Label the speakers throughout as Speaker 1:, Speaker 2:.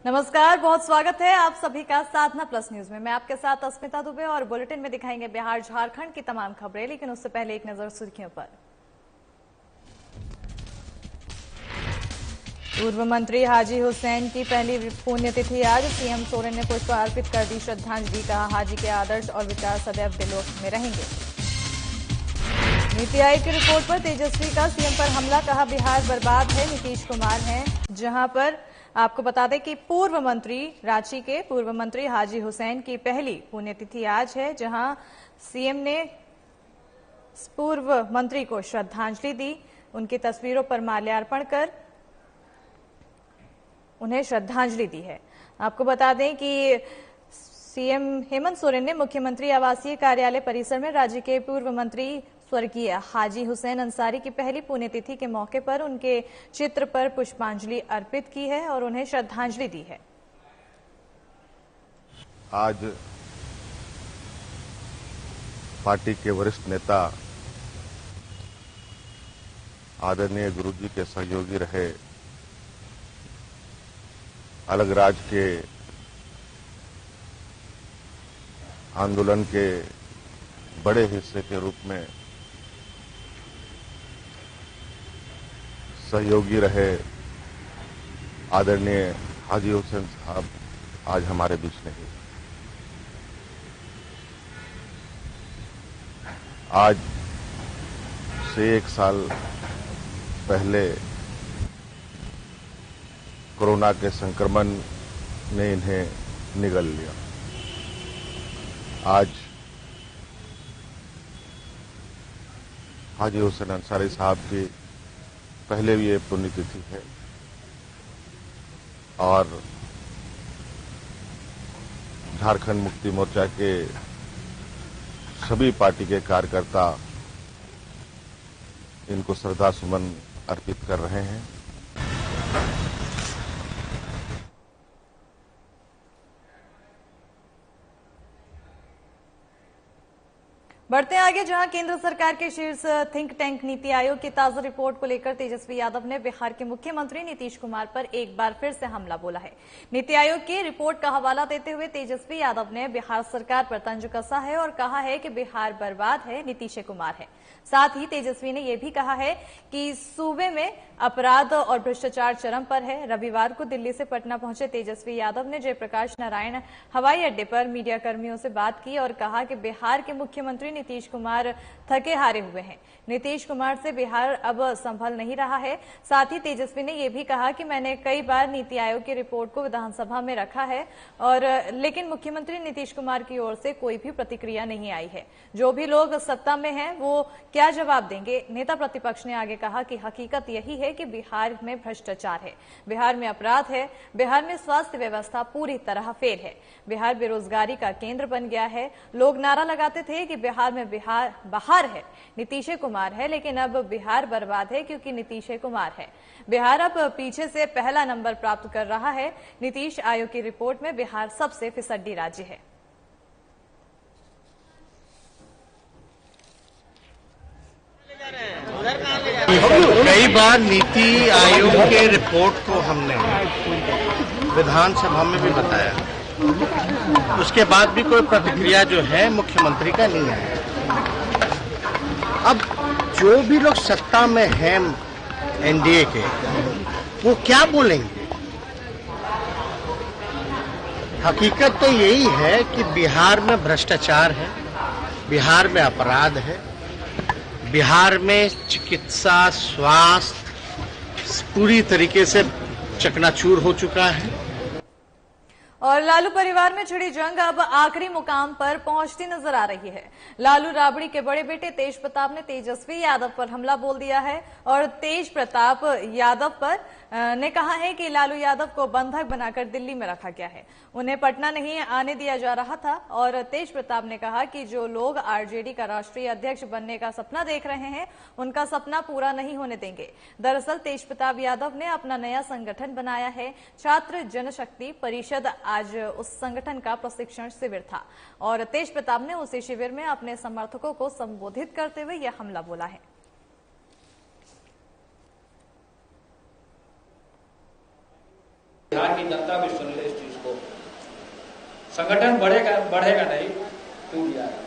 Speaker 1: नमस्कार, बहुत स्वागत है आप सभी का साधना प्लस न्यूज में। मैं आपके साथ अस्मिता दुबे और बुलेटिन में दिखाएंगे बिहार झारखंड की तमाम खबरें, लेकिन उससे पहले एक नजर सुर्खियों पर। पूर्व मंत्री हाजी हुसैन की पहली पुण्यतिथि आज। सीएम सोरेन ने पुष्प अर्पित कर दी श्रद्धांजलि। कहा, हाजी के आदर्श और विचार सदैव दिलों में रहेंगे। नीति आयोग की रिपोर्ट पर तेजस्वी का सीएम पर हमला। कहा, बिहार बर्बाद है, नीतीश कुमार हैं। जहां पर आपको बता दें कि पूर्व मंत्री रांची के पूर्व मंत्री हाजी हुसैन की पहली पुण्यतिथि आज है, जहां सीएम ने पूर्व मंत्री को श्रद्धांजलि दी। उनकी तस्वीरों पर माल्यार्पण कर उन्हें श्रद्धांजलि दी है। आपको बता दें कि सीएम हेमंत सोरेन ने मुख्यमंत्री आवासीय कार्यालय परिसर में राज्य के पूर्व मंत्री स्वर्गीय हाजी हुसैन अंसारी की पहली पुण्यतिथि के मौके पर उनके चित्र पर पुष्पांजलि अर्पित की है और उन्हें श्रद्धांजलि दी है।
Speaker 2: आज पार्टी के वरिष्ठ नेता आदरणीय गुरुजी के सहयोगी रहे अलग राज के आंदोलन के बड़े हिस्से के रूप में सहयोगी रहे आदरणीय हाजी हुसैन साहब आज हमारे बीच नहीं। आज से 1 साल पहले कोरोना के संक्रमण ने इन्हें निगल लिया। आज हाजी हुसैन अंसारी साहब की पहले भी ये पुण्यतिथि है और झारखंड मुक्ति मोर्चा के सभी पार्टी के कार्यकर्ता इनको श्रद्धा सुमन अर्पित कर रहे हैं।
Speaker 1: बढ़ते हैं आगे, जहां केंद्र सरकार के शीर्ष थिंक टैंक नीति आयोग की ताजा रिपोर्ट को लेकर तेजस्वी यादव ने बिहार के मुख्यमंत्री नीतीश कुमार पर एक बार फिर से हमला बोला है। नीति आयोग की रिपोर्ट का हवाला देते हुए तेजस्वी यादव ने बिहार सरकार पर तंज कसा है और कहा है कि बिहार बर्बाद है, नीतीश कुमार है। साथ ही तेजस्वी ने यह भी कहा है कि सूबे में अपराध और भ्रष्टाचार चरम पर है। रविवार को दिल्ली से पटना पहुंचे तेजस्वी यादव ने जयप्रकाश नारायण हवाई अड्डे पर मीडिया कर्मियों से बात की और कहा कि बिहार के मुख्यमंत्री नीतीश कुमार थके हारे हुए हैं। नीतीश कुमार से बिहार अब संभल नहीं रहा है। साथ ही तेजस्वी ने यह भी कहा कि मैंने कई बार नीति आयोग की रिपोर्ट को विधानसभा में रखा है लेकिन मुख्यमंत्री नीतीश कुमार की ओर से कोई भी प्रतिक्रिया नहीं आई है। जो भी लोग सत्ता में हैं वो क्या जवाब देंगे। नेता प्रतिपक्ष ने आगे कहा कि हकीकत यही है कि बिहार में भ्रष्टाचार है, बिहार में अपराध है, बिहार में स्वास्थ्य व्यवस्था पूरी तरह फेल है, बिहार बेरोजगारी का केंद्र बन गया है। लोग नारा लगाते थे कि बिहार में बहार है, नीतीश कुमार है, लेकिन अब बिहार बर्बाद है क्योंकि नीतीश कुमार है। बिहार अब पीछे से पहला नंबर प्राप्त कर रहा है। नीतीश आयोग की रिपोर्ट में बिहार सबसे फिसड्डी राज्य है।
Speaker 3: कई बार नीति आयोग के रिपोर्ट को हमने विधानसभा में भी बताया, उसके बाद भी कोई प्रतिक्रिया जो है मुख्यमंत्री का नहीं है। अब जो भी लोग सत्ता में हैं एनडीए के, वो क्या बोलेंगे? हकीकत तो यही है कि बिहार में भ्रष्टाचार है, बिहार में अपराध है, बिहार में चिकित्सा स्वास्थ्य पूरी तरीके से चकनाचूर हो चुका है।
Speaker 1: और लालू परिवार में छिड़ी जंग अब आखिरी मुकाम पर पहुंचती नजर आ रही है। लालू राबड़ी के बड़े बेटे तेज प्रताप ने तेजस्वी यादव पर हमला बोल दिया है और तेज प्रताप यादव पर ने कहा है कि लालू यादव को बंधक बनाकर दिल्ली में रखा गया है, उन्हें पटना नहीं आने दिया जा रहा था। और तेज प्रताप ने कहा कि जो लोग आरजेडी का राष्ट्रीय अध्यक्ष बनने का सपना देख रहे हैं, उनका सपना पूरा नहीं होने देंगे। दरअसल तेज प्रताप यादव ने अपना नया संगठन बनाया है, छात्र जनशक्ति परिषद। आज उस संगठन का प्रशिक्षण शिविर था और तेज प्रताप ने उसी शिविर में अपने समर्थकों को संबोधित करते हुए यह हमला बोला है।
Speaker 4: बिहार की जनता भी सुन ले संगठन बढ़ेगा नहीं, टूट जाएगा।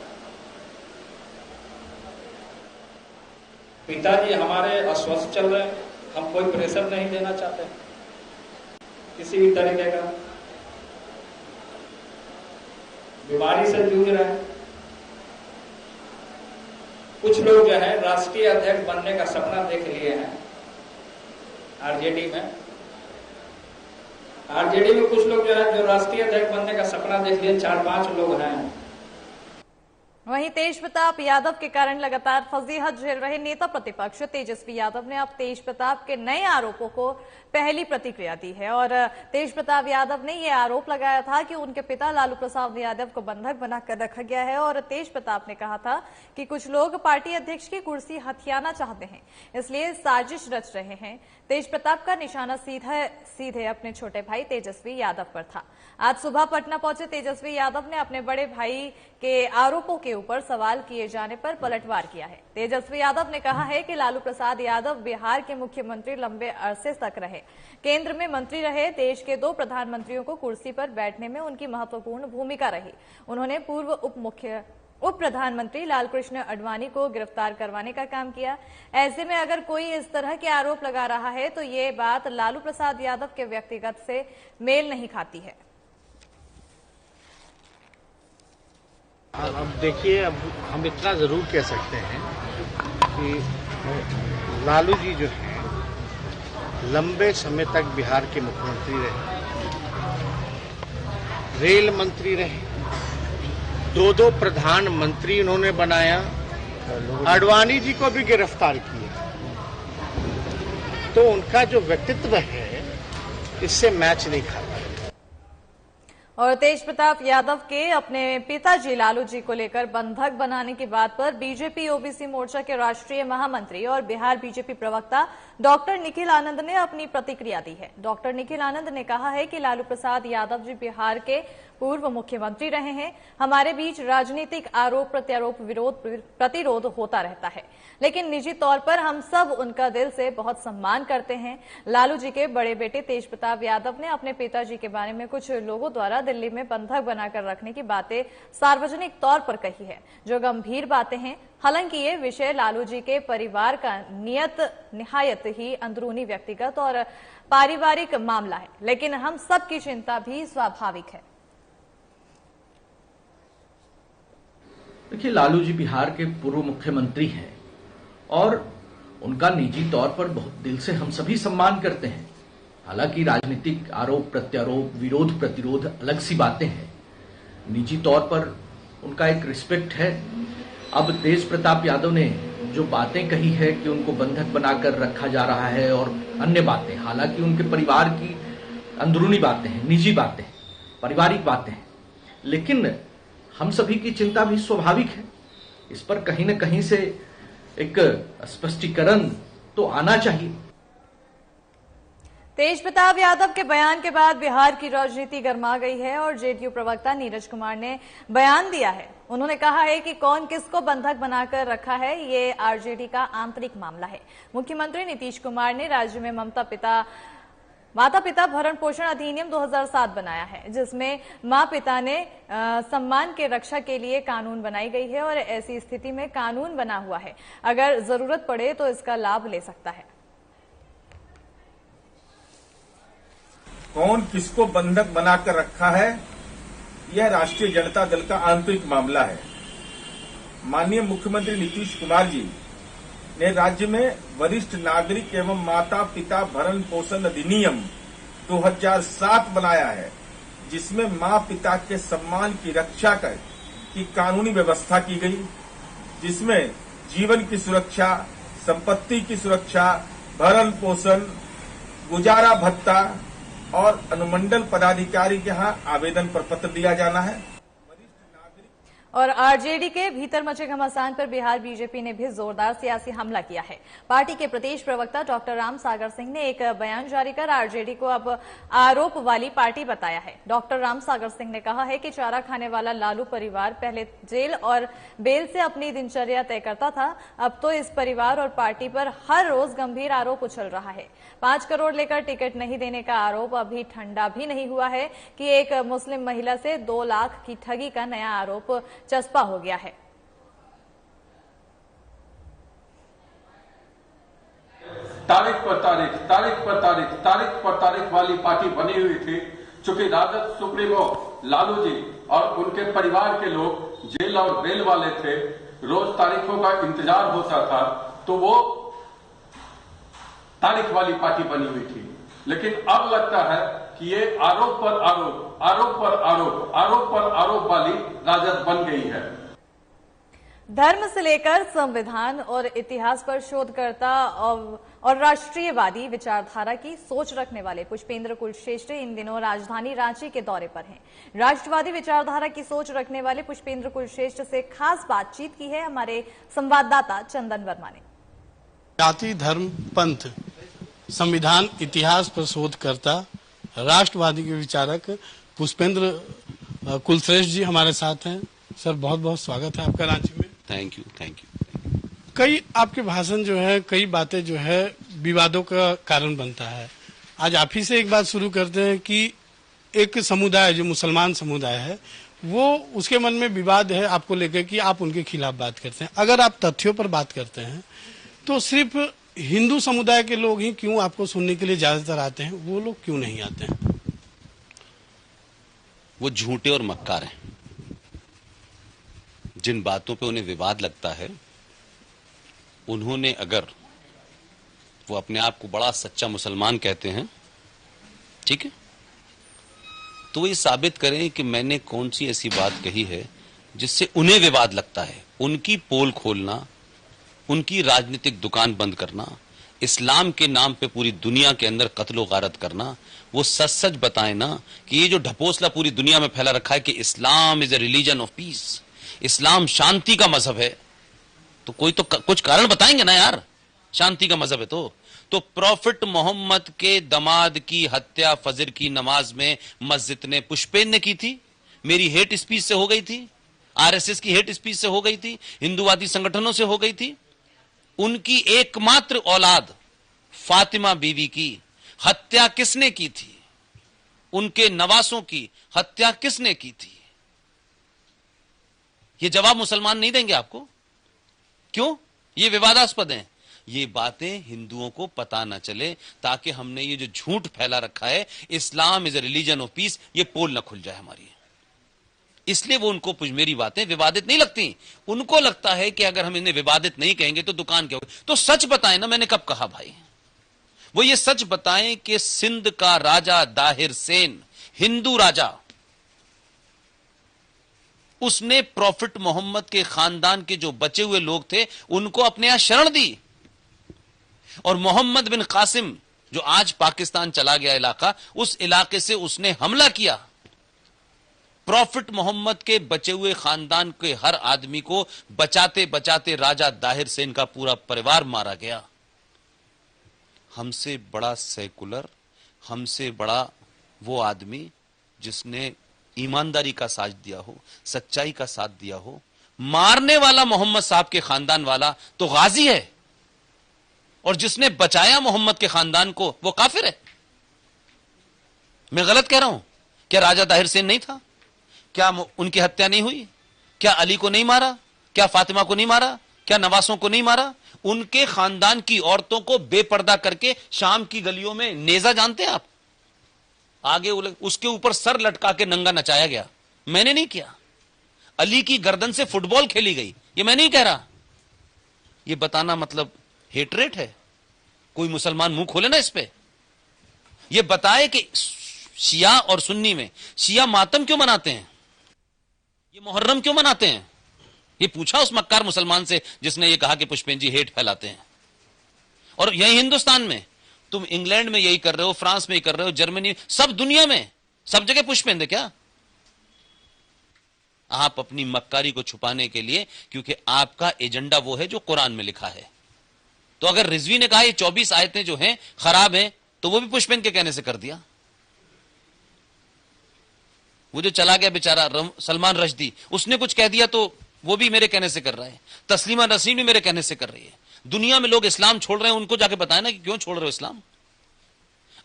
Speaker 4: पिताजी हमारे अस्वस्थ चल रहे हैं, हम कोई प्रेशर नहीं देना चाहते किसी भी तरीके का, बीमारी से जूझ रहे हैं। कुछ लोग जो है राष्ट्रीय अध्यक्ष बनने का सपना देख लिए हैं आरजेडी में। आरजेडी में कुछ लोग जो है जो राष्ट्रीय अध्यक्ष बनने का सपना देख लिए, 4-5 लोग हैं।
Speaker 1: वहीं तेज प्रताप यादव के कारण लगातार फजीहत झेल रहे नेता प्रतिपक्ष तेजस्वी यादव ने अब तेज प्रताप के नए आरोपों को पहली प्रतिक्रिया दी है और तेज प्रताप यादव ने यह आरोप लगाया था कि उनके पिता लालू प्रसाद यादव को बंधक बनाकर रखा गया है और तेज प्रताप ने कहा था कि कुछ लोग पार्टी अध्यक्ष की कुर्सी हथियाना चाहते हैं, इसलिए साजिश रच रहे हैं। तेज प्रताप का निशाना सीधे अपने छोटे भाई तेजस्वी यादव पर था। आज सुबह पटना पहुंचे तेजस्वी यादव ने अपने बड़े भाई के आरोपों के ऊपर सवाल किए जाने पर पलटवार किया है। तेजस्वी यादव ने कहा है कि लालू प्रसाद यादव बिहार के मुख्यमंत्री लंबे अरसे तक रहे, केंद्र में मंत्री रहे, देश के 2 प्रधानमंत्रियों को कुर्सी पर बैठने में उनकी महत्वपूर्ण भूमिका रही। उन्होंने पूर्व उप प्रधानमंत्री लालकृष्ण आडवाणी को गिरफ्तार करवाने का काम किया। ऐसे में अगर कोई इस तरह के आरोप लगा रहा है तो ये बात लालू प्रसाद यादव के व्यक्तिगत से मेल नहीं खाती है।
Speaker 3: अब देखिए, अब हम इतना जरूर कह सकते हैं कि लालू जी जो हैं लंबे समय तक बिहार के मुख्यमंत्री रहे, रेल मंत्री रहे, 2 प्रधानमंत्री उन्होंने बनाया, आडवाणी जी को भी गिरफ्तार किया। तो उनका जो व्यक्तित्व है इससे मैच नहीं खाता।
Speaker 1: और तेज प्रताप यादव के अपने पिताजी लालू जी को लेकर बंधक बनाने की बात पर बीजेपी ओबीसी मोर्चा के राष्ट्रीय महामंत्री और बिहार बीजेपी प्रवक्ता डॉक्टर निखिल आनंद ने अपनी प्रतिक्रिया दी है। डॉक्टर निखिल आनंद ने कहा है कि लालू प्रसाद यादव जी बिहार के पूर्व मुख्यमंत्री रहे हैं। हमारे बीच राजनीतिक आरोप प्रत्यारोप विरोध प्रतिरोध होता रहता है, लेकिन निजी तौर पर हम सब उनका दिल से बहुत सम्मान करते हैं। लालू जी के बड़े बेटे तेज प्रताप यादव ने अपने पिताजी के बारे में कुछ लोगों द्वारा दिल्ली में बंधक बनाकर रखने की बातें सार्वजनिक तौर पर कही है, जो गंभीर बातें हैं। हालांकि ये विषय लालू जी के परिवार का निहायत ही अंदरूनी व्यक्तिगत और पारिवारिक मामला है, लेकिन हम सबकी चिंता भी स्वाभाविक है।
Speaker 5: देखिए, लालू जी बिहार के पूर्व मुख्यमंत्री हैं और उनका निजी तौर पर बहुत दिल से हम सभी सम्मान करते हैं। हालांकि राजनीतिक आरोप प्रत्यारोप विरोध प्रतिरोध अलग सी बातें हैं, निजी तौर पर उनका एक रिस्पेक्ट है। अब तेज प्रताप यादव ने जो बातें कही है कि उनको बंधक बनाकर रखा जा रहा है और अन्य बातें, हालांकि उनके परिवार की अंदरूनी बातें हैं, निजी बातें हैं, पारिवारिक बातें हैं, लेकिन हम सभी की चिंता भी स्वाभाविक है। इस पर कहीं न कहीं से एक स्पष्टीकरण तो आना चाहिए।
Speaker 1: तेज प्रताप यादव के बयान के बाद बिहार की राजनीति गर्मा गई है और जेडीयू प्रवक्ता नीरज कुमार ने बयान दिया है। उन्होंने कहा है कि कौन किसको बंधक बनाकर रखा है, ये आरजेडी का आंतरिक मामला है। मुख्यमंत्री नीतीश कुमार ने राज्य में माता पिता भरण पोषण अधिनियम 2007 बनाया है, जिसमें माँ पिता ने सम्मान के रक्षा के लिए कानून बनाई गई है और ऐसी स्थिति में कानून बना हुआ है, अगर जरूरत पड़े तो इसका लाभ ले सकता है।
Speaker 6: कौन किसको बंधक बनाकर रखा है, यह राष्ट्रीय जनता दल का आंतरिक मामला है। माननीय मुख्यमंत्री नीतीश कुमार जी ने राज्य में वरिष्ठ नागरिक एवं माता पिता भरण पोषण अधिनियम 2007 बनाया है, जिसमें मां पिता के सम्मान की रक्षा की कानूनी व्यवस्था की गई, जिसमें जीवन की सुरक्षा, संपत्ति की सुरक्षा, भरण पोषण, गुजारा भत्ता और अनुमंडल पदाधिकारी के यहाँ आवेदन पर पत्र दिया जाना है।
Speaker 1: और आरजेडी के भीतर मचे घमासान पर बिहार बीजेपी ने भी जोरदार सियासी हमला किया है। पार्टी के प्रदेश प्रवक्ता डॉक्टर राम सागर सिंह ने एक बयान जारी कर आरजेडी को अब आरोप वाली पार्टी बताया है। डॉक्टर राम सागर सिंह ने कहा है कि चारा खाने वाला लालू परिवार पहले जेल और बेल से अपनी दिनचर्या तय करता था, अब तो इस परिवार और पार्टी पर हर रोज गंभीर आरोप उछल रहा है। 5 करोड़ लेकर टिकट नहीं देने का आरोप अभी ठंडा भी नहीं हुआ है कि एक मुस्लिम महिला से 2 लाख की ठगी का नया आरोप चस्पा हो गया है।
Speaker 7: तारीख पर तारीख, तारीख पर तारीख, तारीख पर तारीख वाली पार्टी बनी हुई थी। चूंकि राजद सुप्रीमो लालू जी और उनके परिवार के लोग जेल और बेल वाले थे, रोज तारीखों का इंतजार होता था, तो वो तारीख वाली पार्टी बनी हुई थी। लेकिन अब लगता है कि ये आरोप पर आरोप, आरोप पर आरोप, आरोप पर आरोप वाली राजद बन गई है।
Speaker 1: धर्म से लेकर संविधान और इतिहास पर शोधकर्ता और राष्ट्रीयवादी विचारधारा की सोच रखने वाले पुष्पेंद्र कुलश्रेष्ठ इन दिनों राजधानी रांची के दौरे पर हैं। राष्ट्रवादी विचारधारा की सोच रखने वाले पुष्पेंद्र कुलश्रेष्ठ से खास बातचीत की है हमारे संवाददाता चंदन वर्मा ने।
Speaker 8: जाति, धर्म, पंथ, संविधान, इतिहास पर शोधकर्ता, राष्ट्रवादी के विचारक पुष्पेंद्र कुलश्रेष्ठ जी हमारे साथ हैं। सर, बहुत बहुत स्वागत है आपका रांची में।
Speaker 9: Thank you, thank you.
Speaker 8: कई आपके भाषण जो है, कई बातें जो है विवादों का कारण बनता है। आज आप ही से एक बात शुरू करते हैं कि एक समुदाय जो मुसलमान समुदाय है, वो उसके मन में विवाद है आपको लेकर कि आप उनके खिलाफ बात करते हैं। अगर आप तथ्यों पर बात करते हैं तो सिर्फ हिंदू समुदाय के लोग ही क्यों आपको सुनने के लिए ज्यादातर आते हैं, वो लोग क्यों नहीं आते हैं?
Speaker 9: वो झूठे और मक्कार हैं। जिन बातों पे उन्हें विवाद लगता है, उन्होंने अगर वो अपने आप को बड़ा सच्चा मुसलमान कहते हैं, ठीक है, तो ये साबित करें कि मैंने कौन सी ऐसी बात कही है जिससे उन्हें विवाद लगता है। उनकी पोल खोलना, उनकी राजनीतिक दुकान बंद करना, इस्लाम के नाम पे पूरी दुनिया के अंदर कत्लो गारत करना, वो सच सच बताए ना कि ये जो ढपोसला पूरी दुनिया में फैला रखा है कि Islam is a religion of peace, इस्लाम शांति का मजहब है, तो कोई तो कुछ कारण बताएंगे ना यार। शांति का मजहब है तो प्रॉफिट मोहम्मद के दमाद की हत्या फजर की नमाज में मस्जिद ने पुष्पेन ने की थी, मेरी हेट स्पीच से हो गई थी, आरएसएस की हेट स्पीच से हो गई थी, हिंदूवादी संगठनों से हो गई थी। उनकी एकमात्र औलाद फातिमा बीवी की हत्या किसने की थी? उनके नवासों की हत्या किसने की थी? ये जवाब मुसलमान नहीं देंगे आपको। क्यों? ये विवादास्पद हैं। ये बातें हिंदुओं को पता ना चले, ताकि हमने ये जो झूठ फैला रखा है Islam is a religion of peace, ये पोल ना खुल जाए हमारी। इसलिए वो उनको मेरी बातें विवादित नहीं लगती। उनको लगता है कि अगर हम इन्हें विवादित नहीं कहेंगे तो दुकान क्या होगी। तो सच बताएं ना, मैंने कब कहा भाई? वो ये सच बताएं कि सिंध का राजा दाहिर सेन, हिंदू राजा, उसने प्रॉफिट मोहम्मद के खानदान के जो बचे हुए लोग थे उनको अपने यहां शरण दी, और मोहम्मद बिन कासिम जो आज पाकिस्तान चला गया इलाका, उस इलाके से उसने हमला किया। प्रॉफिट मोहम्मद के बचे हुए खानदान के हर आदमी को बचाते बचाते राजा दाहिर सेन का पूरा परिवार मारा गया। हमसे बड़ा सेकुलर, हमसे बड़ा वो आदमी जिसने ईमानदारी का साथ दिया हो, सच्चाई का साथ दिया हो, मारने वाला मोहम्मद साहब के खानदान वाला तो गाजी है, और जिसने बचाया मोहम्मद के खानदान को वो काफिर है। मैं गलत कह रहा हूं? क्या राजा दाहिर सेन नहीं था? क्या उनकी हत्या नहीं हुई? क्या अली को नहीं मारा? क्या फातिमा को नहीं मारा? क्या नवासों को नहीं मारा? उनके खानदान की औरतों को बेपर्दा करके शाम की गलियों में नेजा जानते हैं आप, आगे उसके ऊपर सर लटका के नंगा नचाया गया। मैंने नहीं किया। अली की गर्दन से फुटबॉल खेली गई, ये मैं नहीं कह रहा। ये बताना मतलब हेटरेट है? कोई मुसलमान मुंह खोले ना इस पे, ये बताए कि शिया और सुन्नी में शिया मातम क्यों मनाते हैं, ये मुहर्रम क्यों मनाते हैं। ये पूछा उस मक्कार मुसलमान से जिसने ये कहा कि पुष्पेन जी हेट फैलाते हैं। और यही हिंदुस्तान में तुम इंग्लैंड में यही कर रहे हो, फ्रांस में यही कर रहे हो, जर्मनी, सब दुनिया में सब जगह पुष्पेंद्र। क्या आप अपनी मक्कारी को छुपाने के लिए, क्योंकि आपका एजेंडा वो है जो कुरान में लिखा है। तो अगर रिजवी ने कहा ये 24 आयतें जो हैं खराब हैं, तो वो भी पुष्पेंद्र के कहने से कर दिया। वो जो चला गया बेचारा सलमान रश्दी, उसने कुछ कह दिया तो वो भी मेरे कहने से कर रहा है। तस्लीमा नसीम भी मेरे कहने से कर रही है। दुनिया में लोग इस्लाम छोड़ रहे हैं, उनको जाके बताए ना कि क्यों छोड़ रहे हो इस्लाम।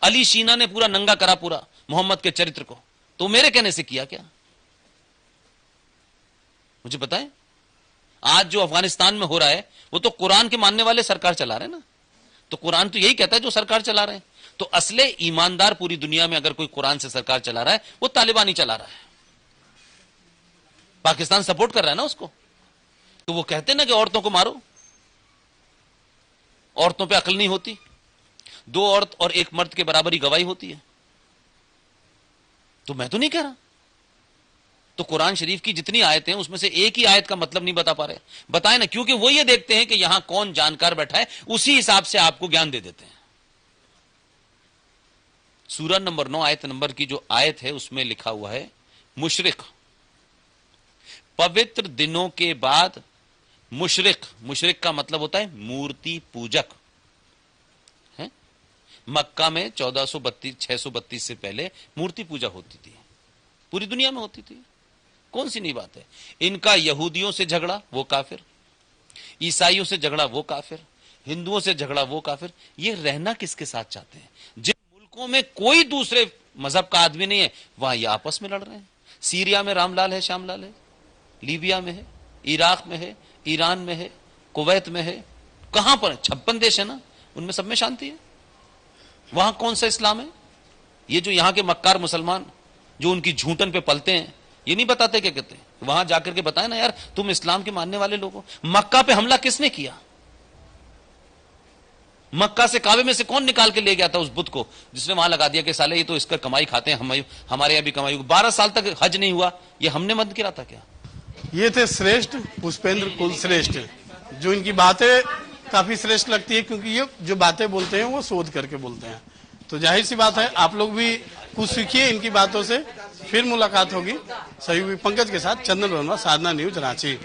Speaker 9: अली शीना ने पूरा नंगा करा पूरा मोहम्मद के चरित्र को, तो मेरे कहने से किया क्या? मुझे बताएं। आज जो अफगानिस्तान में हो रहा है वो तो कुरान के मानने वाले सरकार चला रहे हैं ना। तो कुरान तो यही कहता है जो सरकार चला रहे हैं। तो असले ईमानदार पूरी दुनिया में अगर कोई कुरान से सरकार चला रहा है, वो तालिबानी चला रहा है। पाकिस्तान सपोर्ट कर रहा है ना उसको। तो वो कहते हैं ना कि औरतों को मारो, औरतों पे अकल नहीं होती, 2 औरत और 1 मर्द के बराबर ही गवाही होती है। तो मैं तो नहीं कह रहा। तो कुरान शरीफ की जितनी आयतें हैं उसमें से एक ही आयत का मतलब नहीं बता पा रहे, बताए ना, क्योंकि वो ये देखते हैं कि यहां कौन जानकार बैठा है, उसी हिसाब से आपको ज्ञान दे देते हैं। सूरह नंबर 9 आयत नंबर की जो आयत है उसमें लिखा हुआ है मुशरिक, पवित्र दिनों के बाद मुशरिक, मुशरिक का मतलब होता है मूर्ति पूजक है। मक्का में 632 से पहले मूर्ति पूजा होती थी, पूरी दुनिया में होती थी। कौन सी नई बात है? इनका यहूदियों से झगड़ा वो काफिर, ईसाइयों से झगड़ा वो काफिर, हिंदुओं से झगड़ा वो काफिर। ये रहना किसके साथ चाहते हैं? जिन मुल्कों में कोई दूसरे मजहब का आदमी नहीं है, वहां ये आपस में लड़ रहे हैं। सीरिया में रामलाल है, श्यामलाल है, लीबिया में है, इराक में है, ईरान में है, कुवैत में है, कहां पर 56 देश है ना, उनमें सब में शांति है। वहां कौन सा इस्लाम है? ये जो यहां के मक्कार मुसलमान जो उनकी झूठन पे पलते हैं, ये नहीं बताते क्या कहते हैं? वहां जाकर के बताए ना यार, तुम इस्लाम के मानने वाले लोग हो। मक्का पे हमला किसने किया? मक्का से काबे में से कौन निकाल के ले गया था उस बुत को, जिसने वहां लगा दिया कि साले ये तो इसका कमाई खाते हैं, हमारे यहां भी कमाई। 12 साल तक हज नहीं हुआ, ये हमने मत गिरा था क्या?
Speaker 8: ये थे श्रेष्ठ पुष्पेंद्र कुलश्रेष्ठ, जो इनकी बातें काफी श्रेष्ठ लगती है, क्योंकि ये जो बातें बोलते हैं वो शोध करके बोलते हैं। तो जाहिर सी बात है आप लोग भी कुछ सीखिए इनकी बातों से। फिर मुलाकात होगी सहयोगी पंकज के साथ। चंदन वर्मा, साधना न्यूज, रांची।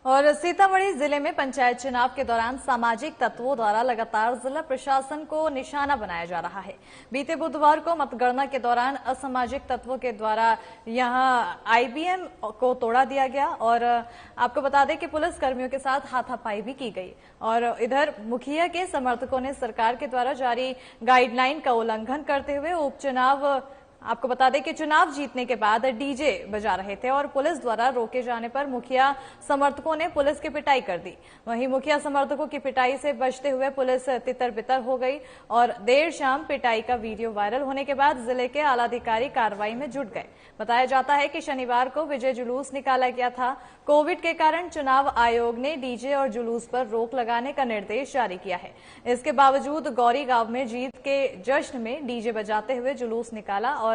Speaker 1: और सीतामढ़ी जिले में पंचायत चुनाव के दौरान सामाजिक तत्वों द्वारा लगातार जिला प्रशासन को निशाना बनाया जा रहा है। बीते बुधवार को मतगणना के दौरान असामाजिक तत्वों के द्वारा यहां आईबीएम को तोड़ा दिया गया और आपको बता दें कि पुलिस कर्मियों के साथ हाथापाई भी की गई। और इधर मुखिया के समर्थकों ने सरकार के द्वारा जारी गाइडलाइन का उल्लंघन करते हुए उपचुनाव, आपको बता दें कि चुनाव जीतने के बाद डीजे बजा रहे थे और पुलिस द्वारा रोके जाने पर मुखिया समर्थकों ने पुलिस की पिटाई कर दी। वहीं मुखिया समर्थकों की पिटाई से बचते हुए पुलिस तितर-बितर हो गई और देर शाम पिटाई का वीडियो वायरल होने के बाद जिले के आलाधिकारी कार्रवाई में जुट गए। बताया जाता है कि शनिवार को विजय जुलूस निकाला गया था। कोविड के कारण चुनाव आयोग ने डीजे और जुलूस पर रोक लगाने का निर्देश जारी किया है। इसके बावजूद गौरी गांव में जीत के जश्न में डीजे बजाते हुए जुलूस निकाला और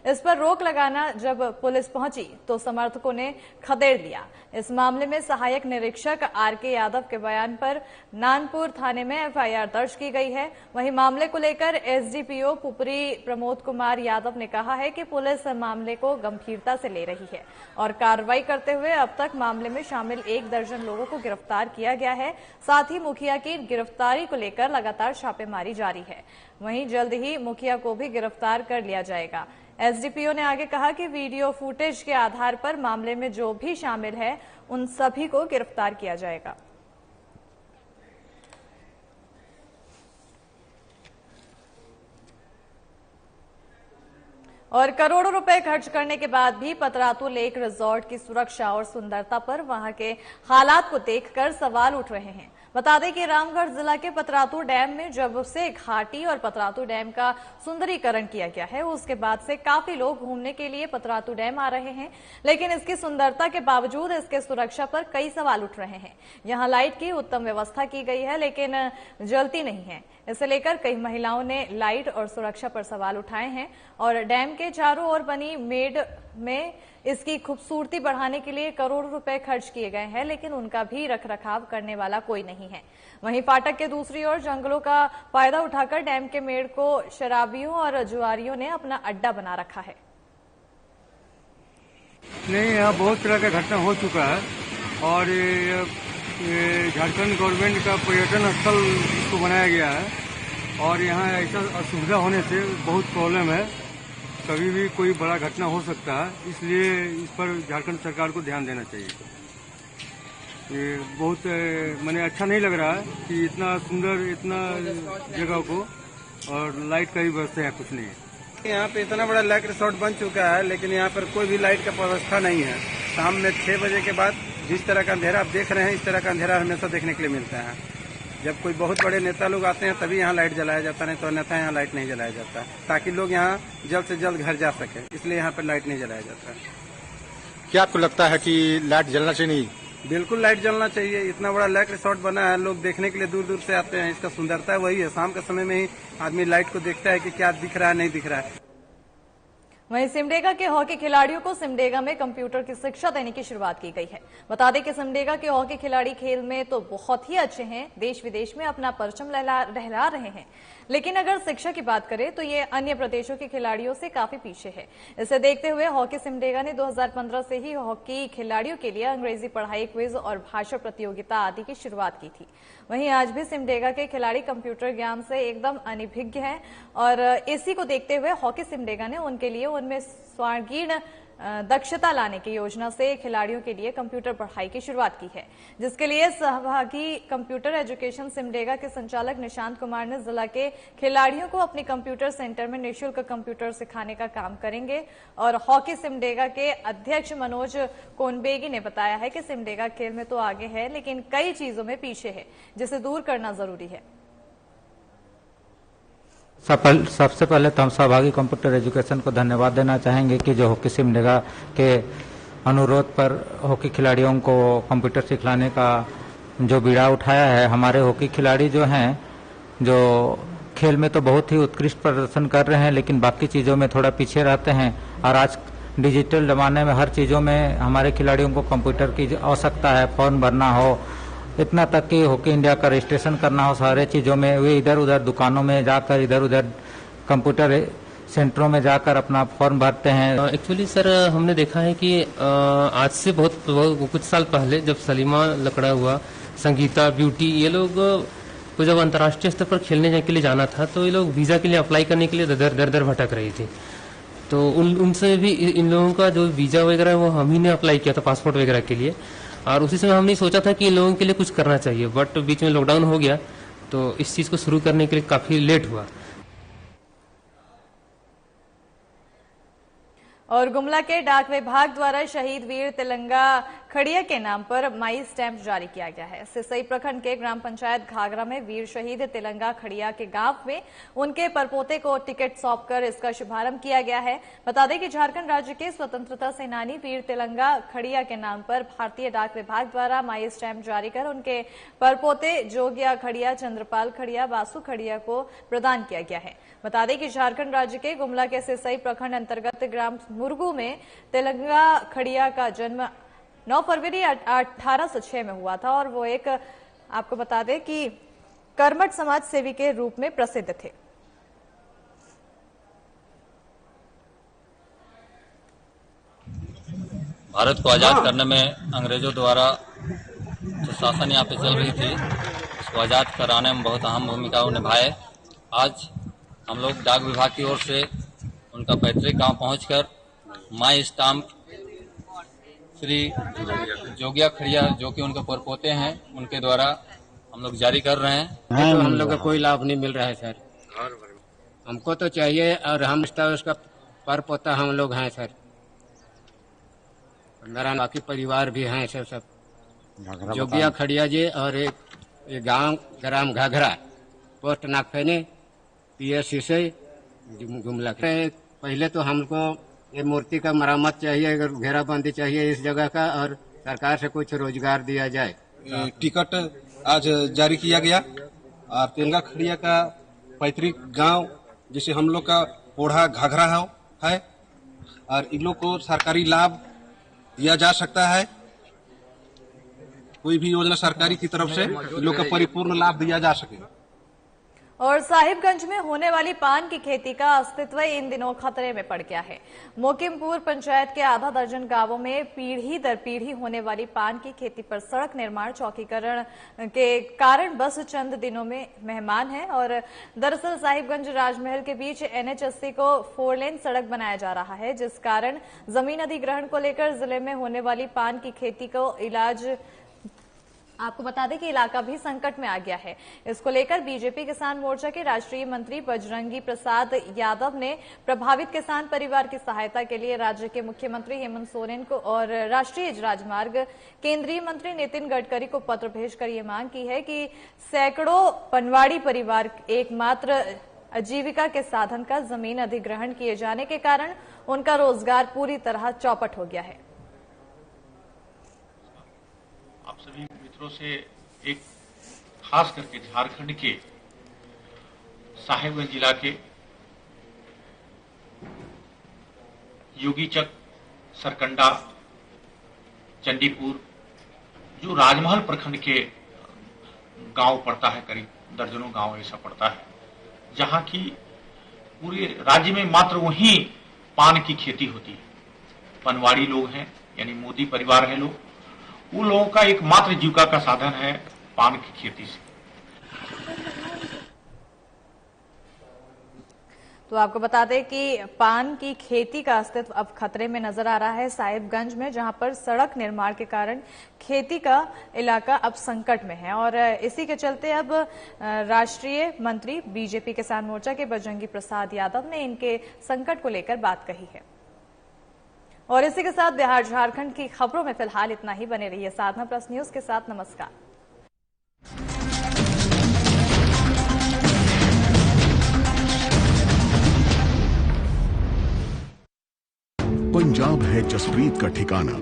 Speaker 1: इस पर रोक लगाना जब पुलिस पहुंची तो समर्थकों ने खदेड़ लिया। इस मामले में सहायक निरीक्षक आरके यादव के बयान पर नानपुर थाने में एफआईआर दर्ज की गई है। वहीं मामले को लेकर एसडीपीओ पुपरी प्रमोद कुमार यादव ने कहा है कि पुलिस मामले को गंभीरता से ले रही है और कार्रवाई करते हुए अब तक मामले में शामिल 1 दर्जन लोगों को गिरफ्तार किया गया है। साथ ही मुखिया की गिरफ्तारी को लेकर लगातार छापेमारी जारी है। वहीं जल्द ही मुखिया को भी गिरफ्तार कर लिया जाएगा। एसडीपीओ ने आगे कहा कि वीडियो फुटेज के आधार पर मामले में जो भी शामिल है उन सभी को गिरफ्तार किया जाएगा। और करोड़ों रुपए खर्च करने के बाद भी पतरातू लेक रिजॉर्ट की सुरक्षा और सुंदरता पर वहां के हालात को देखकर सवाल उठ रहे हैं। बता दें कि रामगढ़ जिला के पतरातू डैम में जब से घाटी और पतरातू डैम का सुंदरीकरण किया गया है उसके बाद से काफी लोग घूमने के लिए पतरातू डैम आ रहे हैं, लेकिन इसकी सुंदरता के बावजूद इसके सुरक्षा पर कई सवाल उठ रहे हैं। यहाँ लाइट की उत्तम व्यवस्था की गई है लेकिन जलती नहीं है। इसे लेकर कई महिलाओं ने लाइट और सुरक्षा पर सवाल उठाए हैं और डैम के चारों ओर बनी मेड में इसकी खूबसूरती बढ़ाने के लिए करोड़ों रुपए खर्च किए गए हैं, लेकिन उनका भी रखरखाव करने वाला कोई नहीं है। वहीं फाटक के दूसरी ओर जंगलों का फायदा उठाकर डैम के मेड़ को शराबियों और जुआरियों ने अपना अड्डा बना रखा है।
Speaker 10: नहीं, यहाँ बहुत तरह का घटना हो चुका है और ये झारखंड गवर्नमेंट का पर्यटन स्थल इसको बनाया गया है और यहाँ ऐसा असुविधा होने से बहुत प्रॉब्लम है। कभी भी कोई बड़ा घटना हो सकता है, इसलिए इस पर झारखंड सरकार को ध्यान देना चाहिए। ये बहुत मैंने अच्छा नहीं लग रहा है कि इतना सुंदर इतना जगह को और लाइट का भी व्यवस्था है कुछ नहीं है।
Speaker 11: यहाँ पे इतना बड़ा लाइट रिसोर्ट बन चुका है, लेकिन यहाँ पर कोई भी लाइट का व्यवस्था नहीं है। शाम में 6 बजे के बाद जिस तरह का अंधेरा आप देख रहे हैं, इस तरह का अंधेरा हमेशा देखने के लिए मिलता है। जब कोई बहुत बड़े नेता लोग आते हैं तभी यहाँ लाइट जलाया जाता है, नहीं तो अन्यथा यहाँ लाइट नहीं जलाया जाता, ताकि लोग यहाँ जल्द से जल्द घर जा सके, इसलिए यहाँ पर लाइट नहीं जलाया जाता है।
Speaker 12: क्या आपको लगता है कि लाइट जलना चाहिए? नहीं,
Speaker 11: बिल्कुल लाइट जलना चाहिए। इतना बड़ा लाइट रिसोर्ट बना है, लोग देखने के लिए दूर दूर से आते हैं। इसका सुंदरता वही है, शाम के समय में ही आदमी लाइट को देखता है कि क्या दिख रहा है नहीं दिख रहा है।
Speaker 1: वहीं सिमडेगा के हॉकी खिलाड़ियों को सिमडेगा में कंप्यूटर की शिक्षा देने की शुरुआत की गई है। बता दें कि सिमडेगा के हॉकी खिलाड़ी खेल में तो बहुत ही अच्छे हैं, देश विदेश में अपना परचम लहरा रहे हैं, लेकिन अगर शिक्षा की बात करें तो ये अन्य प्रदेशों के खिलाड़ियों से काफी पीछे है। इसे देखते हुए हॉकी सिमडेगा ने 2015 से ही हॉकी खिलाड़ियों के लिए अंग्रेजी पढ़ाई, क्विज और भाषा प्रतियोगिता आदि की शुरुआत की थी। वहीं आज भी सिमडेगा के खिलाड़ी कंप्यूटर ज्ञान से एकदम अनभिज्ञ हैं और इसी को देखते हुए हॉकी सिमडेगा ने उनके लिए उनमें स्वर्णिम दक्षता लाने की योजना से खिलाड़ियों के लिए कंप्यूटर पढ़ाई की शुरुआत की है, जिसके लिए सहभागी कंप्यूटर एजुकेशन सिमडेगा के संचालक निशांत कुमार ने जिला के खिलाड़ियों को अपने कंप्यूटर सेंटर में निःशुल्क कंप्यूटर सिखाने का काम करेंगे। और हॉकी सिमडेगा के अध्यक्ष मनोज कोनबेगी ने बताया है कि सिमडेगा खेल में तो आगे है, लेकिन कई चीजों में पीछे है, जिसे दूर करना जरूरी है।
Speaker 13: सबसे पहले तो हम सहभागी कंप्यूटर एजुकेशन को धन्यवाद देना चाहेंगे कि जो हॉकी सिमडेगा के अनुरोध पर हॉकी खिलाड़ियों को कंप्यूटर सिखलाने का जो बीड़ा उठाया है। हमारे हॉकी खिलाड़ी जो हैं, जो खेल में तो बहुत ही उत्कृष्ट प्रदर्शन कर रहे हैं, लेकिन बाकी चीज़ों में थोड़ा पीछे रहते हैं। और आज डिजिटल जमाने में हर चीज़ों में हमारे खिलाड़ियों को कंप्यूटर की आवश्यकता है। फॉर्म भरना हो, इतना तक कि हॉकी इंडिया का रजिस्ट्रेशन करना हो, सारे चीज़ों में वे इधर उधर दुकानों में जाकर, इधर उधर कंप्यूटर सेंटरों में जाकर अपना फॉर्म भरते हैं।
Speaker 14: एक्चुअली सर, हमने देखा है कि आज से बहुत कुछ साल पहले जब सलीमा लकड़ा हुआ, संगीता, ब्यूटी, ये लोग को जब अंतर्राष्ट्रीय स्तर पर खेलने के लिए जाना था तो ये लोग वीज़ा के लिए अप्लाई करने के लिए दर दर भटक रही थी। तो उनसे भी इन लोगों का जो वीज़ा वगैरह वो हम ही ने अप्लाई किया था, पासपोर्ट वगैरह के लिए। और उसी समय हमने सोचा था कि इन लोगों के लिए कुछ करना चाहिए, बट बीच में लॉकडाउन हो गया तो इस चीज़ को शुरू करने के लिए काफ़ी लेट हुआ।
Speaker 1: और गुमला के डाक विभाग द्वारा शहीद वीर तिलंगा खड़िया के नाम पर माई स्टैंप जारी किया गया है। सिसई प्रखंड के ग्राम पंचायत घाघरा में वीर शहीद तिलंगा खड़िया के गांव में उनके परपोते को टिकट सौंपकर इसका शुभारंभ किया गया है। बता दें कि झारखंड राज्य के स्वतंत्रता सेनानी वीर तिलंगा खड़िया के नाम पर भारतीय डाक विभाग द्वारा माई स्टैंप जारी कर उनके परपोते जोगिया खड़िया, चंद्रपाल खड़िया, बासु खड़िया को प्रदान किया गया है। बता दें कि झारखंड राज्य के गुमला के सिसई प्रखंड अंतर्गत ग्राम मुरगू में तिलंगा खड़िया का जन्म 9 फरवरी 1806 में हुआ था और वो एक, आपको बता दें कि कर्मठ समाज सेवी के रूप में प्रसिद्ध थे।
Speaker 15: भारत को आजाद करने में अंग्रेजों द्वारा जो शासन यहाँ पे चल रही थी, उसको आजाद कराने में बहुत अहम भूमिका निभाए। आज हम लोग डाक विभाग की ओर से उनका पैतृक गांव पहुंचकर माई स्टाम्प श्री जोगिया खड़िया, जो कि उनके परपोते हैं, उनके द्वारा हम लोग जारी कर रहे हैं।
Speaker 16: तो हम लोग को कोई लाभ नहीं मिल रहा है सर, हमको तो चाहिए। और हम उसका परपोता हम लोग हैं सर, मेरा बाकी परिवार भी हैं सर, सब जोगिया खड़िया जी। और एक गांव ग्राम घाघरा, पोस्ट नागफेनी, PS सिसई, गुमला। पहले तो हमको ये मूर्ति का मरम्मत चाहिए, अगर घेराबंदी चाहिए इस जगह का, और सरकार से कुछ रोजगार दिया जाए।
Speaker 17: टिकट आज जारी किया गया और तिलंगा खड़िया का पैतृक गांव, जिसे हम लोग का पोढ़ा घाघरा है, और इन लोग को सरकारी लाभ दिया जा सकता है। कोई भी योजना सरकारी की तरफ से इन लोग का परिपूर्ण लाभ दिया जा सके।
Speaker 1: और साहिबगंज में होने वाली पान की खेती का अस्तित्व इन दिनों खतरे में पड़ गया है। मोकिमपुर पंचायत के आधा दर्जन गांवों में पीढ़ी दर पीढ़ी होने वाली पान की खेती पर सड़क निर्माण चौकीकरण के कारण बस चंद दिनों में मेहमान है। और दरअसल साहिबगंज राजमहल के बीच NH80 को 4 लेन सड़क बनाया जा रहा है, जिस कारण जमीन अधिग्रहण को लेकर जिले में होने वाली पान की खेती को इलाज आपको बता दें कि इलाका भी संकट में आ गया है। इसको लेकर बीजेपी किसान मोर्चा के राष्ट्रीय मंत्री बजरंगी प्रसाद यादव ने प्रभावित किसान परिवार की सहायता के लिए राज्य के मुख्यमंत्री हेमंत सोरेन को और राष्ट्रीय राजमार्ग केंद्रीय मंत्री नितिन गडकरी को पत्र भेजकर ये मांग की है कि सैकड़ों पनवाड़ी परिवार एकमात्र आजीविका के साधन का जमीन अधिग्रहण किए जाने के कारण उनका रोजगार पूरी तरह चौपट हो गया है।
Speaker 18: आप सभी मित्रों से एक खास करके झारखंड के साहिबगंज जिला के योगीचक, सरकंडा, चंडीपुर, जो राजमहल प्रखंड के गांव पड़ता है, करीब दर्जनों गांव ऐसा पड़ता है, जहां की पूरे राज्य में मात्र वहीं पान की खेती होती है। पनवाड़ी लोग हैं, यानी मोदी परिवार है लोग, उन लोगों का एकमात्र जीविका का साधन है पान की खेती से।
Speaker 1: तो आपको बता दें कि पान की खेती का अस्तित्व अब खतरे में नजर आ रहा है साहिबगंज में, जहां पर सड़क निर्माण के कारण खेती का इलाका अब संकट में है। और इसी के चलते अब राष्ट्रीय मंत्री बीजेपी किसान मोर्चा के बजरंगी प्रसाद यादव ने इनके संकट को लेकर बात कही है। और इसी के साथ बिहार झारखंड की खबरों में फिलहाल इतना ही। बने रहिए साधना प्लस न्यूज के साथ। नमस्कार।
Speaker 19: पंजाब है जसप्रीत का ठिकाना,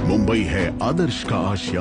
Speaker 19: मुंबई है आदर्श का आशियाना।